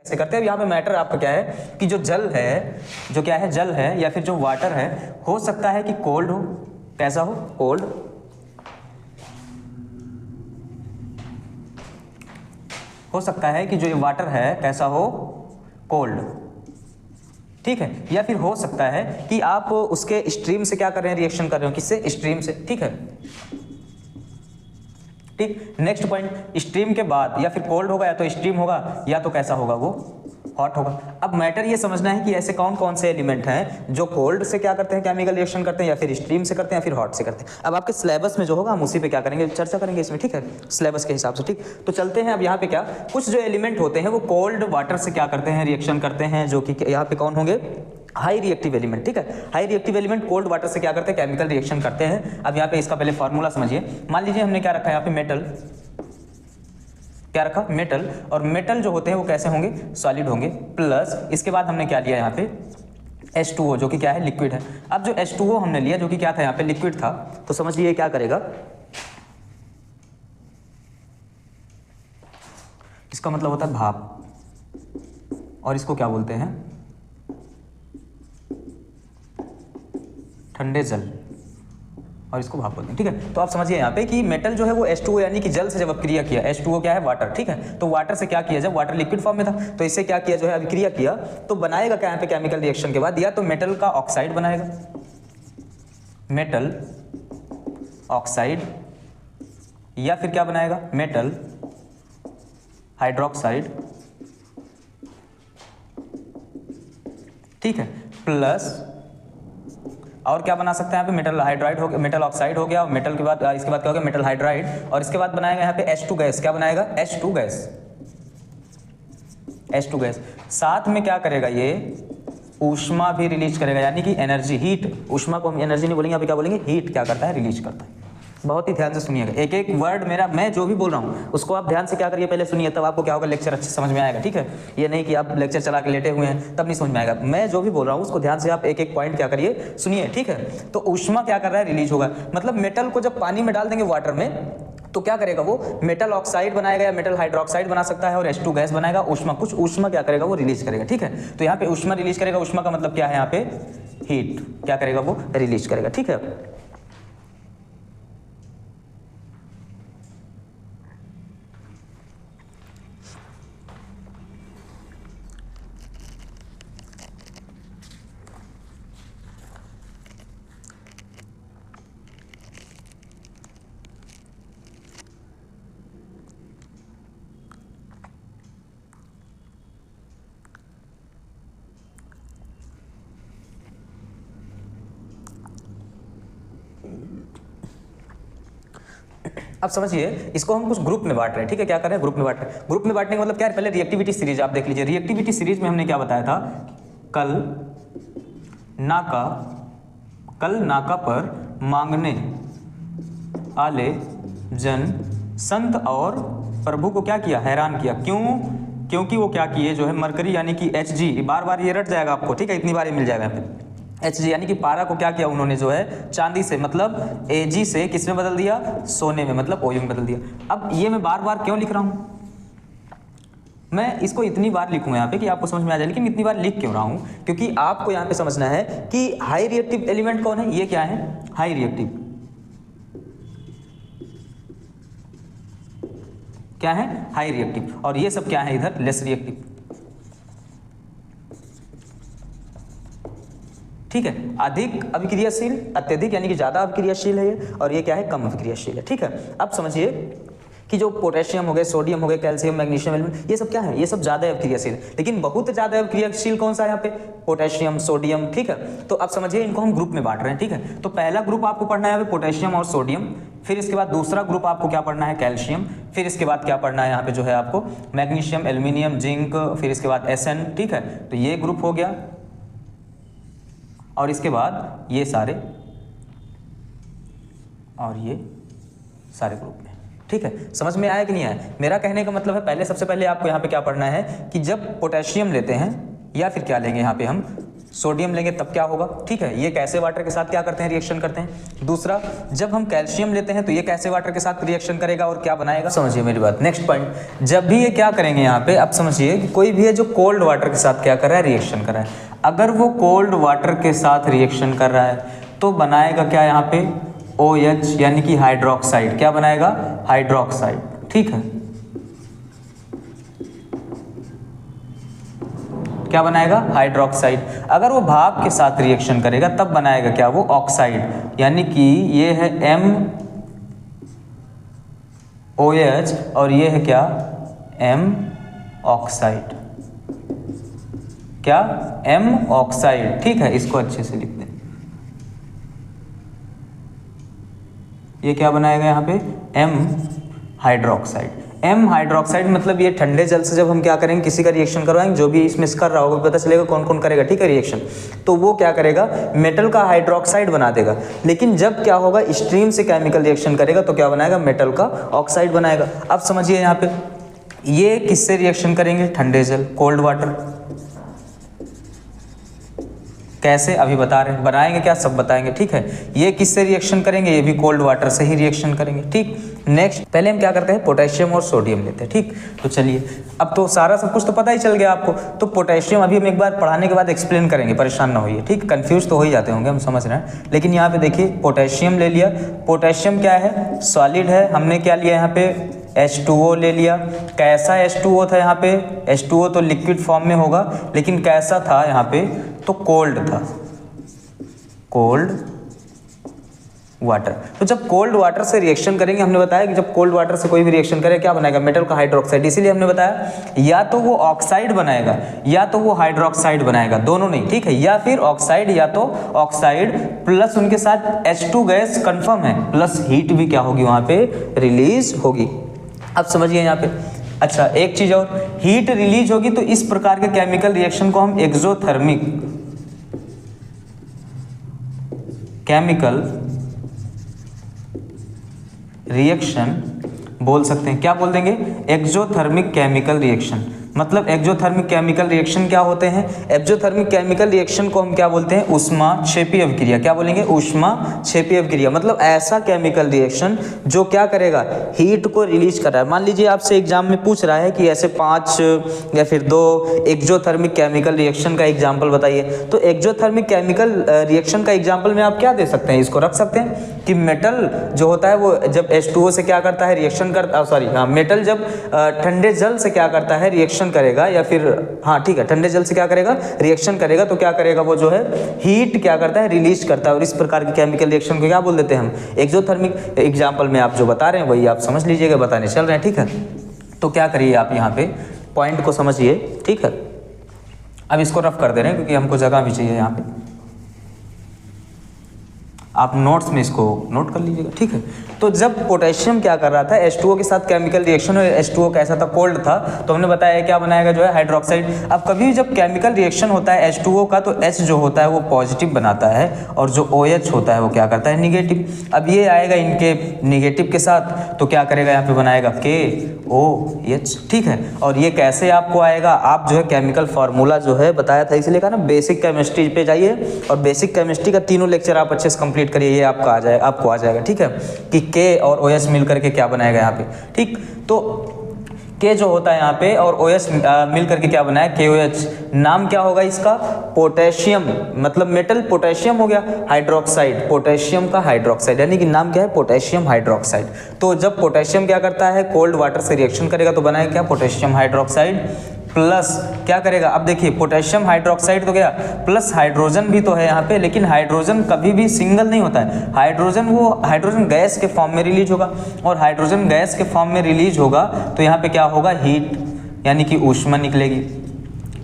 कैसे करते हैं। अब यहाँ पे मैटर आपका क्या है कि जो जल है, जो क्या है जल है या फिर जो वाटर है, हो सकता है कि कोल्ड हो, कैसा हो, कोल्ड, हो सकता है कि जो ये वाटर है कैसा हो, कोल्ड, ठीक है। या फिर हो सकता है कि आप उसके स्ट्रीम से क्या कर रहे हैं, रिएक्शन कर रहे हो, किससे, स्ट्रीम से, ठीक है। ठीक, नेक्स्ट पॉइंट, स्ट्रीम के बाद या फिर कोल्ड होगा या तो स्ट्रीम होगा या तो कैसा होगा, वो हॉट होगा। अब मैटर ये समझना है कि ऐसे कौन कौन से एलिमेंट हैं जो कोल्ड से क्या करते हैं, केमिकल रिएक्शन करते हैं, या फिर स्ट्रीम से करते हैं, या फिर हॉट से करते हैं। अब आपके सिलेबस में जो होगा हम उसी पे क्या करेंगे, चर्चा करेंगे इसमें, ठीक है, सिलेबस के हिसाब से। ठीक, तो चलते हैं अब यहाँ पे क्या, कुछ जो एलिमेंट होते हैं वो कोल्ड वाटर से क्या करते हैं, रिएक्शन करते हैं, जो कि यहाँ पे कौन होंगे, हाई रिएक्टिव एलिमेंट, ठीक है। High reactive element cold water से क्या करते हैं, केमिकल रिएक्शन करते हैं। अब यहाँ पे इसका पहले फॉर्मूला समझिए। मान लीजिए हमने क्या रखा है यहाँ पे, मेटल, क्या रखा, मेटल, और मेटल जो होते हैं वो कैसे होंगे, सॉलिड होंगे, प्लस इसके बाद हमने क्या लिया यहाँ पे, H2O, जो कि क्या है, लिक्विड है। अब जो H2O हमने लिया जो कि क्या था यहाँ पे, लिक्विड था, तो समझिए क्या करेगा, इसका मतलब होता है भाप, और इसको क्या बोलते हैं, ठंडे जल, और इसको भाप बोलते हैं, ठीक है। तो आप समझिए यहाँ पे कि मेटल जो है वो H2O यानी कि जल से जब अभिक्रिया किया, H2O क्या है, वाटर, ठीक है। तो वाटर से क्या किया, जब वाटर लिक्विड फॉर्म में था तो इससे क्या किया, जो है अभिक्रिया किया, तो बनाएगा क्या यहाँ पे, केमिकल रिएक्शन के बाद या तो मेटल का ऑक्साइड बनाएगा, मेटल ऑक्साइड, या फिर क्या बनाएगा, मेटल हाइड्रोक्साइड, ठीक है, प्लस और क्या बना सकते हैं यहाँ पे, मेटल हाइड्राइड हो गया, मेटल ऑक्साइड हो गया, और मेटल के बाद इसके बाद क्या हो गया, मेटल हाइड्राइड, और इसके बाद बनाएगा यहाँ पे H2 गैस, क्या बनाएगा, H2 गैस, H2 गैस। साथ में क्या करेगा, ये ऊष्मा भी रिलीज करेगा, यानी कि एनर्जी, हीट, ऊष्मा को हम एनर्जी नहीं बोलेंगे, यहाँ पे क्या बोलेंगे, हीट क्या करता है, रिलीज करता है। बहुत ही ध्यान से सुनिएगा, एक एक वर्ड मेरा, मैं जो भी बोल रहा हूँ उसको आप ध्यान से क्या करिए, पहले सुनिए, तब आपको क्या होगा, लेक्चर अच्छे समझ में आएगा, ठीक है। ये नहीं कि आप लेक्चर चला के लेटे हुए हैं तब नहीं समझ में आएगा। मैं जो भी बोल रहा हूँ उसको ध्यान से आप एक एक पॉइंट क्या करिए, सुनिए, ठीक है। तो ऊष्मा क्या कर रहा है, रिलीज होगा, मतलब मेटल को जब पानी में डाल देंगे, वाटर में, तो क्या करेगा, वो मेटल ऑक्साइड बनाएगा या मेटल हाइड्रोक्साइड बना सकता है, और H2 गैस बनाएगा, ऊष्मा, कुछ ऊष्मा क्या करेगा, वो रिलीज करेगा, ठीक है। तो यहाँ पे ऊष्मा रिलीज करेगा, ऊष्मा का मतलब क्या है यहाँ पे, हीट, क्या करेगा, वो रिलीज करेगा, ठीक है। अब समझिए, इसको हम कुछ ग्रुप में बांट रहे हैं, ठीक है, क्या कर रहे हैं, ग्रुप में बांट रहे हैं। ग्रुप में बांटने का मतलब क्या है, पहले रिएक्टिविटी सीरीज आप देख लीजिए। रिएक्टिविटी सीरीज में हमने क्या बताया था, कल नाका पर मांगने आले जन संत और प्रभु को क्या किया, हैरान किया। क्यों, क्योंकि वो क्या किए, जो है मरकरी यानी कि Hg, बार बार ये रट जाएगा आपको, ठीक है, इतनी बार ये मिल जाएगा यहाँ पे, Hg यानी कि पारा को क्या किया उन्होंने, जो है चांदी से, मतलब Ag से किस में बदल दिया, सोने में, मतलब OU में बदल दिया। अब ये मैं बार बार क्यों लिख रहा हूँ, मैं इसको इतनी बार लिखूंगा यहाँ पे कि आपको समझ में आ जाए, लेकिन इतनी बार लिख क्यों रहा हूँ, क्योंकि आपको यहाँ पे समझना है कि हाई रिएक्टिव एलिमेंट कौन है, ये क्या है, हाई रिएक्टिव, क्या है, हाई रिएक्टिव, और ये सब क्या है इधर, लेस रिएक्टिव, ठीक है। अधिक अभिक्रियाशील, अत्यधिक यानी कि ज्यादा अभिक्रियाशील है ये, और ये क्या है, कम अभिक्रियाशील है, ठीक है। अब समझिए कि जो पोटेशियम हो गए, सोडियम हो गए, कैल्शियम, मैग्नीशियम एलिमेंट, ये सब क्या है, ये सब ज्यादा अभिक्रियाशील है, लेकिन बहुत ज्यादा अभिक्रियाशील कौन सा है यहाँ पे, पोटेशियम, सोडियम, ठीक है। तो अब समझिए इनको हम ग्रुप में बांट रहे हैं, ठीक है। तो पहला ग्रुप आपको पढ़ना है यहाँ पे पोटेशियम और सोडियम, फिर इसके बाद दूसरा ग्रुप आपको क्या पढ़ना है, कैल्शियम, फिर इसके बाद क्या पढ़ना है यहाँ पे, जो है आपको मैग्नीशियम, एल्यूमिनियम, जिंक, फिर इसके बाद Sn, ठीक है। तो ये ग्रुप हो गया, और इसके बाद ये सारे, और ये सारे ग्रुप में, ठीक है। समझ में आया कि नहीं आया, मेरा कहने का मतलब है, पहले सबसे पहले आपको यहाँ पे क्या पढ़ना है कि जब पोटेशियम लेते हैं, या फिर क्या लेंगे यहाँ पे हम, सोडियम लेंगे तब क्या होगा, ठीक है। ये कैसे वाटर के साथ क्या करते हैं, रिएक्शन करते हैं। दूसरा, जब हम कैल्शियम लेते हैं तो ये कैसे वाटर के साथ रिएक्शन करेगा और क्या बनाएगा, समझिए मेरी बात। नेक्स्ट पॉइंट, जब भी ये क्या करेंगे यहाँ पे, अब समझिए कि कोई भी है जो कोल्ड वाटर के साथ क्या कर रहा है, रिएक्शन कर रहा है। अगर वो कोल्ड वाटर के साथ रिएक्शन कर रहा है तो बनाएगा क्या यहाँ पे, OH यानी कि हाइड्रोक्साइड। क्या बनाएगा, हाइड्रोक्साइड, ठीक है। क्या बनाएगा, हाइड्रोक्साइड। अगर वो भाप के साथ रिएक्शन करेगा तब बनाएगा क्या, वो ऑक्साइड, यानी कि ये है MOH और ये है क्या, M ऑक्साइड। क्या, M ऑक्साइड, ठीक है। इसको अच्छे से लिख दें। ये क्या बनाएगा यहाँ पे, M हाइड्रोक्साइड। M हाइड्रोक्साइड मतलब ये ठंडे जल से जब हम क्या करेंगे, किसी का रिएक्शन करवाएंगे, जो भी इसमें कर रहा होगा पता चलेगा कौन कौन करेगा, ठीक है, रिएक्शन। तो वो क्या करेगा, मेटल का हाइड्रोक्साइड बना देगा। लेकिन जब क्या होगा, स्ट्रीम से केमिकल रिएक्शन करेगा तो क्या बनाएगा, मेटल का ऑक्साइड बनाएगा। अब समझिए यहाँ पे, ये किससे रिएक्शन करेंगे, ठंडे जल, कोल्ड वाटर। कैसे, अभी बता रहे हैं, बनाएंगे क्या, सब बताएंगे, ठीक है। ये किससे रिएक्शन करेंगे, ये भी कोल्ड वाटर से ही रिएक्शन करेंगे, ठीक। नेक्स्ट, पहले हम क्या करते हैं, पोटेशियम और सोडियम लेते हैं, ठीक। तो चलिए, अब तो सारा सब कुछ तो पता ही चल गया आपको। तो पोटेशियम अभी हम एक बार पढ़ाने के बाद एक्सप्लेन करेंगे, परेशान ना होइए, ठीक। कंफ्यूज तो हो ही जाते होंगे, हम समझ रहे हैं। लेकिन यहाँ पे देखिए, पोटेशियम ले लिया। पोटेशियम क्या है, सॉलिड है। हमने क्या लिया यहाँ पे, H2O ले लिया। कैसा H2O था यहाँ पे, H2O तो लिक्विड फॉर्म में होगा, लेकिन कैसा था यहाँ पे, तो कोल्ड था, कोल्ड वाटर। तो जब कोल्ड वाटर से रिएक्शन करेंगे, हमने बताया कि जब कोल्ड वाटर से कोई भी रिएक्शन करे क्या बनाएगा, मेटल का हाइड्रोक्साइड। इसीलिए हमने बताया या तो वो ऑक्साइड बनाएगा या तो वो हाइड्रोक्साइड बनाएगा, दोनों नहीं, ठीक है। या फिर ऑक्साइड या तो ऑक्साइड प्लस उनके साथ H2 गैस कंफर्म है, प्लस हीट भी क्या होगी वहाँ पे, रिलीज होगी। अब समझिए यहाँ पे, अच्छा एक चीज और, हीट रिलीज होगी तो इस प्रकार के केमिकल रिएक्शन को हम एक्सोथर्मिक केमिकल रिएक्शन बोल सकते हैं। क्या बोल देंगे, एक्सोथर्मिक केमिकल रिएक्शन। मतलब एक्सोथर्मिक केमिकल रिएक्शन क्या होते हैं, एक्सोथर्मिक केमिकल रिएक्शन को हम क्या बोलते हैं, ऊष्माक्षेपी अभिक्रिया। क्या बोलेंगे, ऊष्माक्षेपी अभिक्रिया। मतलब ऐसा केमिकल रिएक्शन जो क्या करेगा, हीट को रिलीज कर रहा है। मान लीजिए आपसे एग्जाम में पूछ रहा है कि ऐसे 5 या फिर 2 एक्सोथर्मिक केमिकल रिएक्शन का एग्जाम्पल बताइए। तो एक्सोथर्मिक केमिकल रिएक्शन का एग्जाम्पल में आप क्या दे सकते हैं, इसको रख सकते हैं कि मेटल जो होता है वो जब H2O से क्या करता है, रिएक्शन करता, सॉरी हाँ, मेटल जब ठंडे जल से क्या करता है, रिएक्शन करेगा, या फिर हाँ ठीक है, ठंडे जल से क्या करेगा, रिएक्शन करेगा, तो क्या करेगा, वो जो है हीट क्या करता है, रिलीज करता है। और इस प्रकार के केमिकल रिएक्शन को क्या बोल देते हैं हम, एक्सोथर्मिक। एग्जाम्पल में आप जो बता रहे हैं वही आप समझ लीजिएगा, बताने चल रहे हैं, ठीक है। तो क्या करिए आप यहाँ पे पॉइंट को समझिए, ठीक है। अब इसको रफ कर दे रहे हैं क्योंकि हमको जगह भी चाहिए यहाँ पे। आप नोट्स में इसको नोट कर लीजिएगा, ठीक है। तो जब पोटेशियम क्या कर रहा था, H2O के साथ केमिकल रिएक्शन, और H2O कैसा था, कोल्ड था, तो हमने बताया क्या बनाएगा, जो है हाइड्रोक्साइड। अब कभी भी जब केमिकल रिएक्शन होता है H2O का, तो H जो होता है वो पॉजिटिव बनाता है और जो OH होता है वो क्या करता है, निगेटिव। अब ये आएगा इनके निगेटिव के साथ, तो क्या करेगा, यहाँ पे बनाएगा KOH, ठीक है। और ये कैसे आपको आएगा, आप जो है केमिकल फार्मूला जो है बताया था, इसलिए कहा ना बेसिक केमिस्ट्री पे जाइए और बेसिक केमिस्ट्री का तीनों लेक्चर आप अच्छे से कंप्लीट करिए, ये आपका आपको आ जाएगा, ठीक है, कि K और OH मिल करके क्या बनाएगा यहाँ पे, ठीक। तो K जो होता है यहाँ पे और OH मिल करके क्या बनाया, KOH। नाम क्या होगा इसका, पोटेशियम, मतलब मेटल पोटेशियम हो गया, हाइड्रोक्साइड, पोटेशियम का हाइड्रोक्साइड, यानी कि नाम क्या है, पोटेशियम हाइड्रोक्साइड। तो जब पोटेशियम क्या करता है, कोल्ड वाटर से रिएक्शन करेगा तो बनाएगा क्या, पोटेशियम हाइड्रोक्साइड। प्लस क्या करेगा, अब देखिए पोटेशियम हाइड्रोक्साइड तो गया, प्लस हाइड्रोजन भी तो है यहाँ पे, लेकिन हाइड्रोजन कभी भी सिंगल नहीं होता है। हाइड्रोजन वो हाइड्रोजन गैस के फॉर्म में रिलीज होगा, और हाइड्रोजन गैस के फॉर्म में रिलीज होगा तो यहाँ पे क्या होगा, हीट, यानी कि ऊष्मा निकलेगी।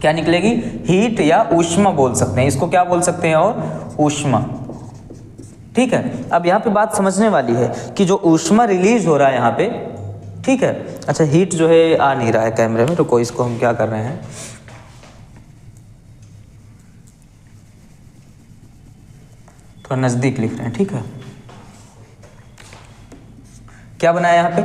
क्या निकलेगी, हीट या ऊष्मा बोल सकते हैं इसको, क्या बोल सकते हैं, और ऊष्मा, ठीक है। अब यहाँ पे बात समझने वाली है कि जो ऊष्मा रिलीज हो रहा है यहाँ पे, ठीक है। अच्छा हीट जो है आ नहीं रहा है कैमरे में, तो इसको हम क्या कर रहे हैं, थोड़ा नजदीक लिख रहे हैं, ठीक है। क्या बनाया यहाँ पे,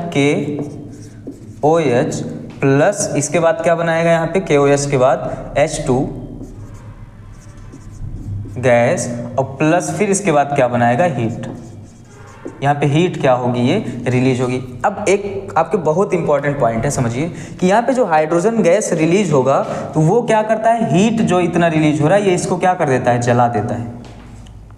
KOH प्लस, इसके बाद क्या बनाएगा यहाँ पे, KOH के बाद H2 गैस और प्लस फिर इसके बाद क्या बनाएगा, हीट। यहाँ पे हीट क्या होगी, ये रिलीज होगी। अब एक आपके बहुत इंपॉर्टेंट पॉइंट है, समझिए कि यहाँ पे जो हाइड्रोजन गैस रिलीज होगा तो वो क्या करता है, हीट जो इतना रिलीज हो रहा है ये इसको क्या कर देता है, जला देता है।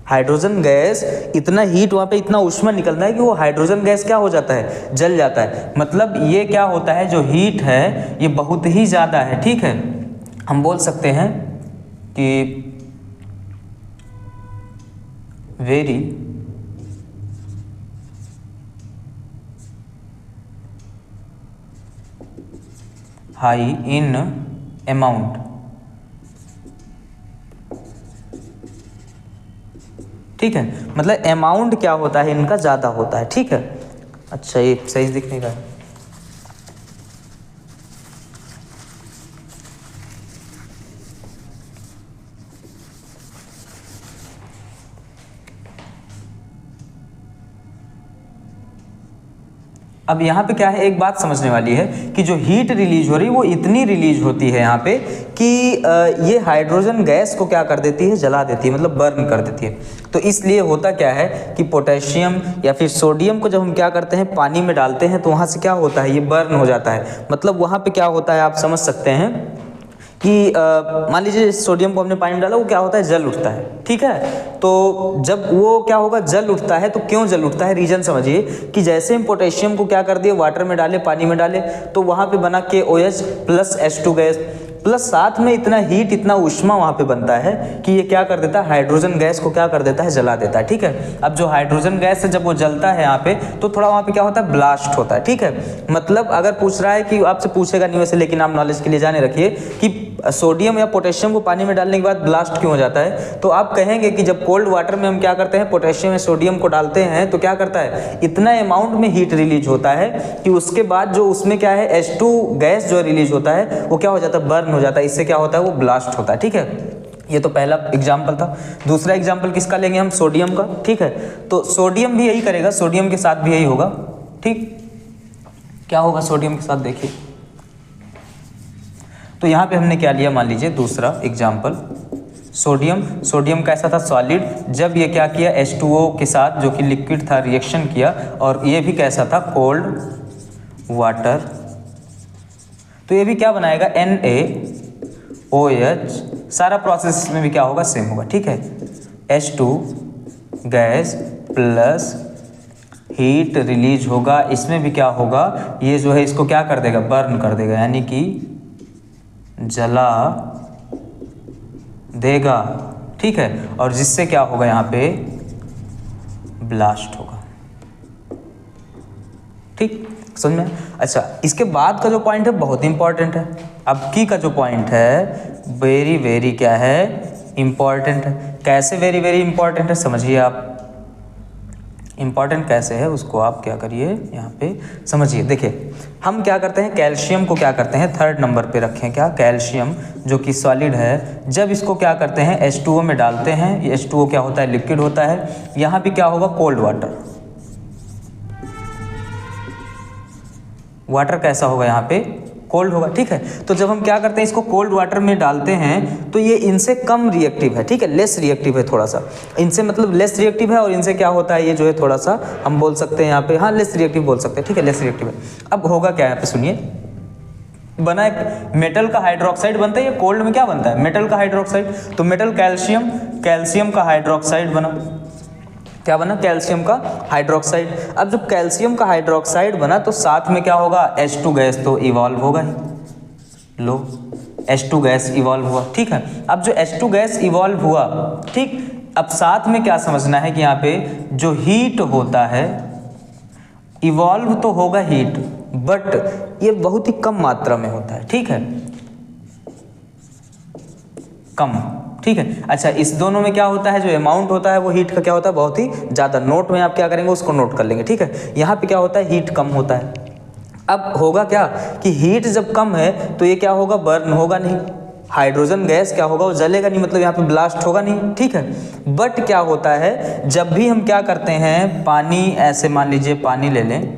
हाइड्रोजन गैस इतना हीट, वहाँ पे इतना ऊष्मा निकलता है कि वो हाइड्रोजन गैस क्या हो जाता है, जल जाता है। मतलब ये क्या होता है, जो हीट है ये बहुत ही ज़्यादा है, ठीक है। हम बोल सकते हैं कि वेरी हाई इन अमाउंट, ठीक है। मतलब अमाउंट क्या होता है, इनका ज़्यादा होता है, ठीक है। अच्छा, ये सही दिखने का है। अब यहाँ पे क्या है, एक बात समझने वाली है कि जो हीट रिलीज हो रही है वो इतनी रिलीज होती है यहाँ पे कि ये हाइड्रोजन गैस को क्या कर देती है, जला देती है, मतलब बर्न कर देती है। तो इसलिए होता क्या है कि पोटेशियम या फिर सोडियम को जब हम क्या करते हैं, पानी में डालते हैं तो वहाँ से क्या होता है, ये बर्न हो जाता है। मतलब वहाँ पे क्या होता है, आप समझ सकते हैं कि मान लीजिए सोडियम को हमने पानी में डाला, वो क्या होता है, जल उठता है, ठीक है। तो जब वो क्या होगा, जल उठता है, तो क्यों जल उठता है, रीजन समझिए कि जैसे हम पोटेशियम को क्या कर दिए, वाटर में डाले, पानी में डाले, तो वहाँ पे बना KOH plus H2 gas, plus साथ में इतना हीट, इतना ऊष्मा वहाँ पे बनता है कि ये क्या कर देता है, हाइड्रोजन गैस को क्या कर देता है, जला देता है, ठीक है। अब जो हाइड्रोजन गैस है जब वो जलता है यहाँ पे, तो थोड़ा वहाँ पे क्या होता है, ब्लास्ट होता है, ठीक है। मतलब अगर पूछ रहा है कि आपसे पूछेगा नहीं वैसे, लेकिन आप नॉलेज के लिए जाने रखिए कि सोडियम या पोटेशियम को पानी में डालने के बाद ब्लास्ट क्यों हो जाता है। तो आप कहेंगे कि जब कोल्ड वाटर में हम क्या करते हैं, पोटेशियम या सोडियम को डालते हैं तो क्या करता है, इतना अमाउंट में हीट रिलीज होता है कि उसके बाद जो उसमें क्या है, H2 गैस जो रिलीज होता है वो क्या हो जाता है, बर्न हो जाता है। इससे क्या होता है, वो ब्लास्ट होता है, ठीक है। ये तो पहला एग्जाम्पल था। दूसरा एग्जाम्पल किसका लेंगे हम, सोडियम का, ठीक है। तो सोडियम भी यही करेगा, सोडियम के साथ भी यही होगा, ठीक। क्या होगा सोडियम के साथ, देखिए। तो यहाँ पे हमने क्या लिया, मान लीजिए दूसरा एग्जाम्पल, सोडियम कैसा था, सॉलिड। जब ये क्या किया, H2O के साथ जो कि लिक्विड था, रिएक्शन किया, और ये भी कैसा था, कोल्ड वाटर। तो ये भी क्या बनाएगा, NaOH। सारा प्रोसेस में भी क्या होगा, सेम होगा, ठीक है। H2 gas plus heat release होगा, इसमें भी क्या होगा, ये जो है इसको क्या कर देगा, बर्न कर देगा, यानी कि जला देगा, ठीक है। और जिससे क्या होगा, यहाँ पे ब्लास्ट होगा, ठीक, समझ में। अच्छा, इसके बाद का जो पॉइंट है बहुत इंपॉर्टेंट है। अब की का जो पॉइंट है वेरी वेरी क्या है, इंपॉर्टेंट है। कैसे वेरी वेरी इंपॉर्टेंट है, समझिए आप। इंपॉर्टेंट कैसे है उसको आप क्या करिए, यहाँ पे समझिए। देखिए हम क्या करते हैं, कैल्शियम को क्या करते हैं, थर्ड नंबर पे रखें, क्या, कैल्शियम जो कि सॉलिड है। जब इसको क्या करते हैं, H2O में डालते हैं, ये H2O क्या होता है, लिक्विड होता है। यहाँ भी क्या होगा, कोल्ड वाटर। वाटर कैसा होगा, यहाँ पे कोल्ड होगा, ठीक है। तो जब हम क्या करते हैं, इसको कोल्ड वाटर में डालते हैं तो ये इनसे कम रिएक्टिव है, ठीक है, लेस रिएक्टिव है थोड़ा सा। इनसे मतलब लेस रिएक्टिव है, और इनसे क्या होता है, ये जो है थोड़ा सा हम बोल सकते हैं यहाँ पे, हाँ लेस रिएक्टिव बोल सकते हैं, ठीक है, लेस रिएक्टिव है। अब होगा क्या, यहाँ पे सुनिए, बना एक मेटल का हाइड्रोक्साइड बनता है, ये कोल्ड में क्या बनता है, मेटल का हाइड्रोक्साइड। तो मेटल कैल्शियम, कैल्शियम का हाइड्रोक्साइड बना, क्या बना, कैल्शियम का हाइड्रोक्साइड। अब जब कैल्शियम का हाइड्रोक्साइड बना तो साथ में क्या होगा, H2 गैस तो इवॉल्व होगा ही, लो H2 गैस इवॉल्व हुआ, ठीक है। अब जो H2 गैस इवॉल्व हुआ, ठीक, अब साथ में क्या समझना है कि यहाँ पे जो हीट होता है, इवॉल्व तो होगा हीट, बट ये बहुत ही कम मात्रा में होता है, ठीक है, कम, ठीक है। अच्छा, इस दोनों में क्या होता है, जो अमाउंट होता है वो हीट का क्या होता है, बहुत ही ज़्यादा। नोट में आप क्या करेंगे, उसको नोट कर लेंगे, ठीक है। यहाँ पे क्या होता है, हीट कम होता है। अब होगा क्या कि हीट जब कम है तो ये क्या होगा, बर्न होगा नहीं, हाइड्रोजन गैस क्या होगा, वो जलेगा नहीं, मतलब यहाँ पे ब्लास्ट होगा नहीं, ठीक है। बट क्या होता है, जब भी हम क्या करते हैं, पानी ऐसे मान लीजिए पानी ले लें,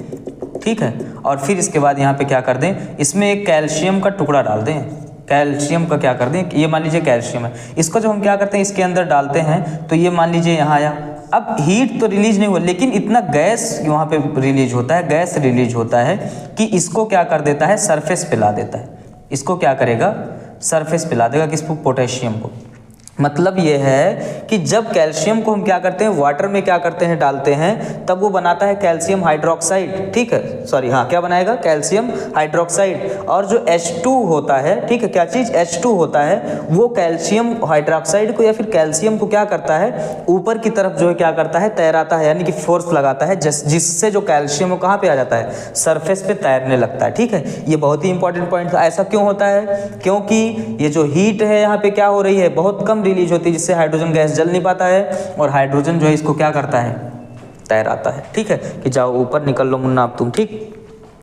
ठीक है, और फिर इसके बाद यहाँ पे क्या कर दें, इसमें एक कैल्शियम का टुकड़ा डाल दें, कैल्शियम का क्या कर दें, ये मान लीजिए कैल्शियम है, इसको जब हम क्या करते हैं इसके अंदर डालते हैं तो ये मान लीजिए यहाँ आया। अब हीट तो रिलीज नहीं हुआ लेकिन इतना गैस वहाँ पे रिलीज होता है, गैस रिलीज होता है कि इसको क्या कर देता है, सरफेस पे ला देता है। इसको क्या करेगा, सरफेस पे ला देगा, किसको, पोटेशियम को। मतलब ये है कि जब कैल्शियम को हम क्या करते हैं, वाटर में क्या करते हैं, डालते हैं, तब वो बनाता है कैल्शियम हाइड्रोक्साइड, ठीक है, सॉरी हाँ, क्या बनाएगा, कैल्शियम हाइड्रोक्साइड। और जो H2 होता है, ठीक है, क्या चीज़, H2 होता है, वो कैल्शियम हाइड्रोक्साइड को या फिर कैल्शियम को क्या करता है, ऊपर की तरफ जो है क्या करता है, तैराता है, यानी कि फोर्स लगाता है, जिससे जो कैल्शियम वो कहाँ पे आ जाता है, सरफेस पे तैरने लगता है, ठीक है। ये बहुत ही इंपॉर्टेंट पॉइंट था। ऐसा क्यों होता है, क्योंकि ये जो हीट है यहाँ पे क्या हो रही है, बहुत कम रिलीज होती है, जिससे हाइड्रोजन गैस जल नहीं पाता है, और हाइड्रोजन जो है इसको क्या करता है, तैराता है, ठीक है, कि जाओ ऊपर निकल लो मुन्ना अब तुम, ठीक।